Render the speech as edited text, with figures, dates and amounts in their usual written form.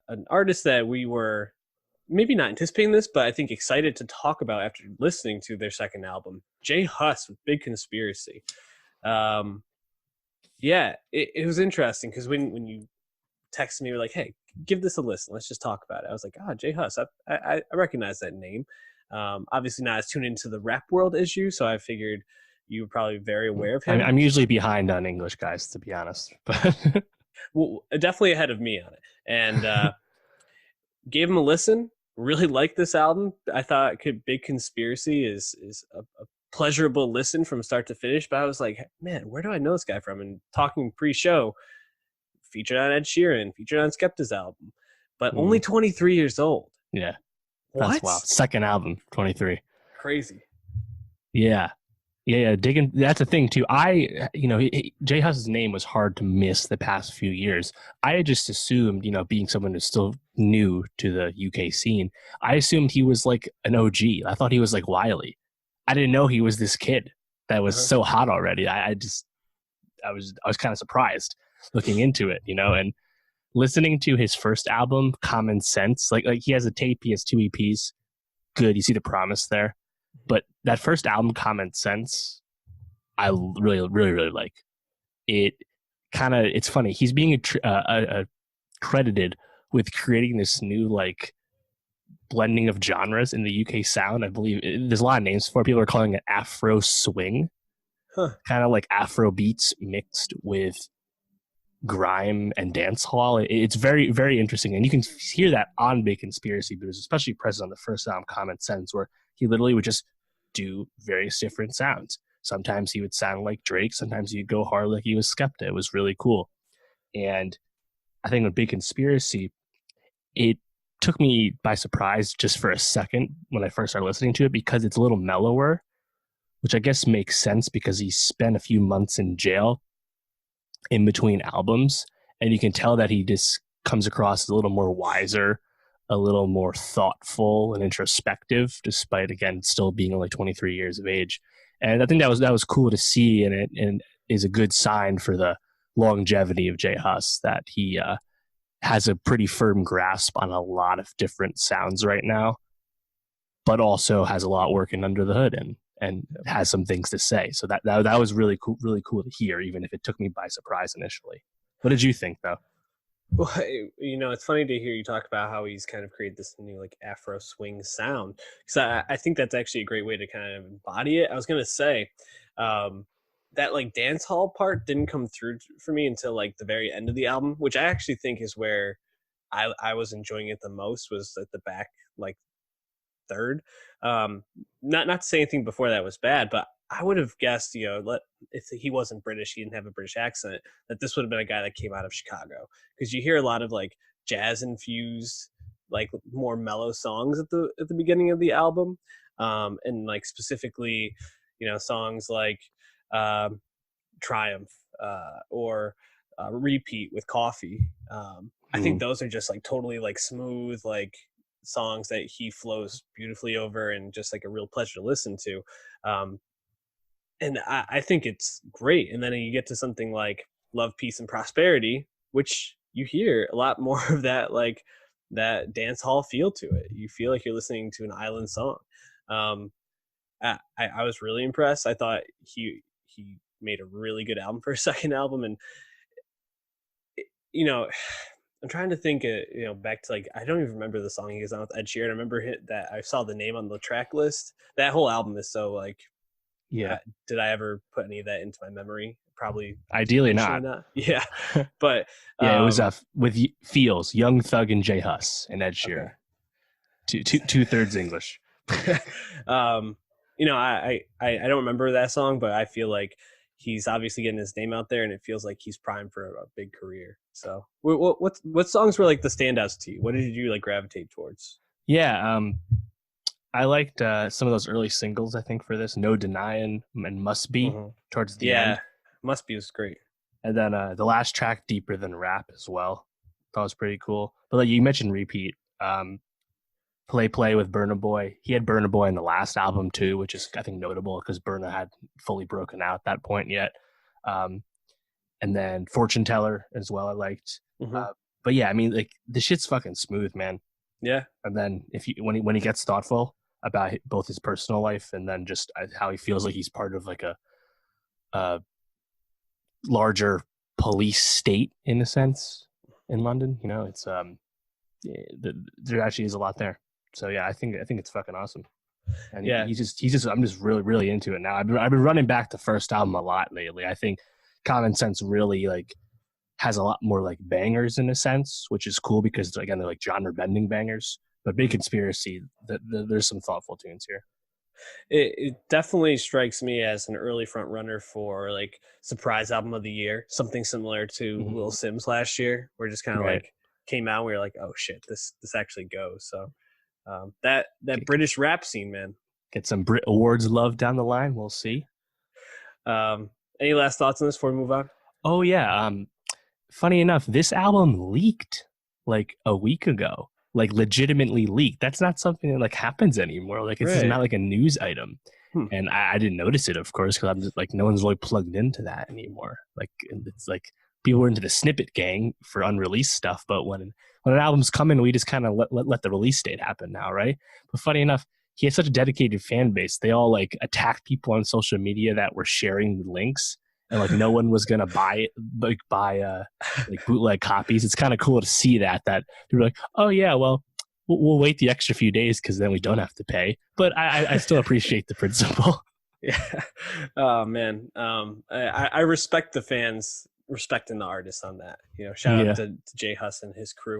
an artist that we were maybe not anticipating this, but I think excited to talk about after listening to their second album, Jay Huss with Big Conspiracy. Um, yeah, it was interesting because when you texted me, you were like, "Hey, give this a listen. Let's just talk about it." I was like, "Ah, Jay Huss. I recognize that name." Obviously, not as tuned into the rap world as you, so I figured you were probably very aware of him. I'm usually behind on English guys, to be honest. But Well, definitely ahead of me on it, and gave him a listen. Really liked this album. I thought Big Conspiracy is a pleasurable listen from start to finish. But I was like, man, where do I know this guy from? And talking pre-show, featured on Ed Sheeran, featured on Skepta's album, but only 23 years old. yeah, that's What? wild. Second album, 23. Crazy. Yeah. Yeah, digging. That's the thing too. Jay Huss's name was hard to miss the past few years. I had just assumed, being someone who's still new to the UK scene, I assumed he was like an OG. I thought he was like Wiley. I didn't know he was this kid that was so hot already. I was kind of surprised looking into it, and listening to his first album, Common Sense. Like he has a tape, he has two EPs. Good, you see the promise there. But that first album, Common Sense, I really, really, really like. It's funny. He's being credited with creating this new like blending of genres in the UK sound. I believe there's a lot of names for it. People are calling it Afro swing, kind of like Afro beats mixed with grime and dance hall. It's very, very interesting, and you can hear that on Big Conspiracy, but it's especially present on the first album, Common Sense, where he literally would just do various different sounds. Sometimes he would sound like Drake, sometimes he'd go hard like he was Skepta. It was really cool. And I think with Big Conspiracy, it took me by surprise just for a second when I first started listening to it, because it's a little mellower, which I guess makes sense because he spent a few months in jail in between albums, and you can tell that he just comes across as a little more wiser, a little more thoughtful and introspective, despite again still being only 23 years of age. And I think that was cool to see, and is a good sign for the longevity of Jay Huss, that he has a pretty firm grasp on a lot of different sounds right now, but also has a lot working under the hood and has some things to say. So that was really cool to hear, even if it took me by surprise initially. What did you think, though? Well, it's funny to hear you talk about how he's kind of created this new like Afro swing sound, because I think that's actually a great way to kind of embody it. I was gonna say that like dance hall part didn't come through for me until like the very end of the album, which I actually think is where I was enjoying it the most, was at the back like third. Not to say anything before that was bad, but I would have guessed, if he wasn't British, he didn't have a British accent, that this would have been a guy that came out of Chicago, because you hear a lot of like jazz infused, like more mellow songs at the beginning of the album, and like specifically, songs like Triumph or Repeat with Coffee. I think those are just like totally like smooth, like songs that he flows beautifully over, and just like a real pleasure to listen to. And I think it's great. And then you get to something like Love, Peace, and Prosperity, which you hear a lot more of that, like that dance hall feel to it. You feel like you're listening to an island song. I was really impressed. I thought he made a really good album for a second album. And, I'm trying to think, back to like, I don't even remember the song he was on with Ed Sheeran. I remember that I saw the name on the track list. That whole album is so like, Yeah. did I ever put any of that into my memory? Probably. Ideally not. Yeah. But yeah, it was with Feels, Young Thug and Jay Huss and Ed Sheeran. Okay. Two-thirds English. I don't remember that song, but I feel like he's obviously getting his name out there, and it feels like he's primed for a big career. So what songs were like the standouts to you? What did you like gravitate towards? Yeah, I liked some of those early singles, I think, for this. No Denying and Must Be towards the end. Yeah, Must Be was great. And then the last track, Deeper Than Rap, as well. That was pretty cool. But like you mentioned Repeat, Play with Burna Boy. He had Burna Boy in the last album too, which is I think notable because Burna had fully broken out at that point yet. And then Fortune Teller as well, I liked. But but yeah, I mean, like the shit's fucking smooth, man. Yeah. And then if he when he gets thoughtful about both his personal life and then just how he feels like he's part of like a larger police state in a sense in London, you know, it's there actually is a lot there. So yeah, I think it's fucking awesome. And Yeah. he's just I'm just really into it now. I've been running back the first album a lot lately. I think Common Sense really like has a lot more like bangers in a sense, which is cool because again they're like genre bending bangers. But Big Mhm. Conspiracy, there's some thoughtful tunes here. It definitely strikes me as an early front runner for like surprise album of the year, something similar to Lil Mm-hmm. Sims last year, where it just kind of Right, like came out. And we were like, oh shit, this actually goes. So that get, British rap scene, man. get some Brit Awards love down the line. We'll see. Um, any last thoughts on this before we move on? Oh yeah, funny enough, this album leaked like a week ago, like legitimately leaked. That's not something that like happens anymore. Like this is Right. not like a news item. Hmm. And I didn't notice it, of course, because I'm just like no one's really plugged into that anymore. Like it's like people were into the snippet gang for unreleased stuff, but when an album's coming, we just kind of let the release date happen now, right? But funny enough, he has such a dedicated fan base. They all like attacked people on social media that were sharing the links, and like no one was gonna buy it, like buy like bootleg copies. It's kind of cool to see that people are like, oh yeah, well we'll wait the extra few days because then we don't have to pay. But I still appreciate the principle. Yeah. Oh man. I respect the fans respecting the artist on that. You know, shout out Yeah. to Jay Huss and his crew.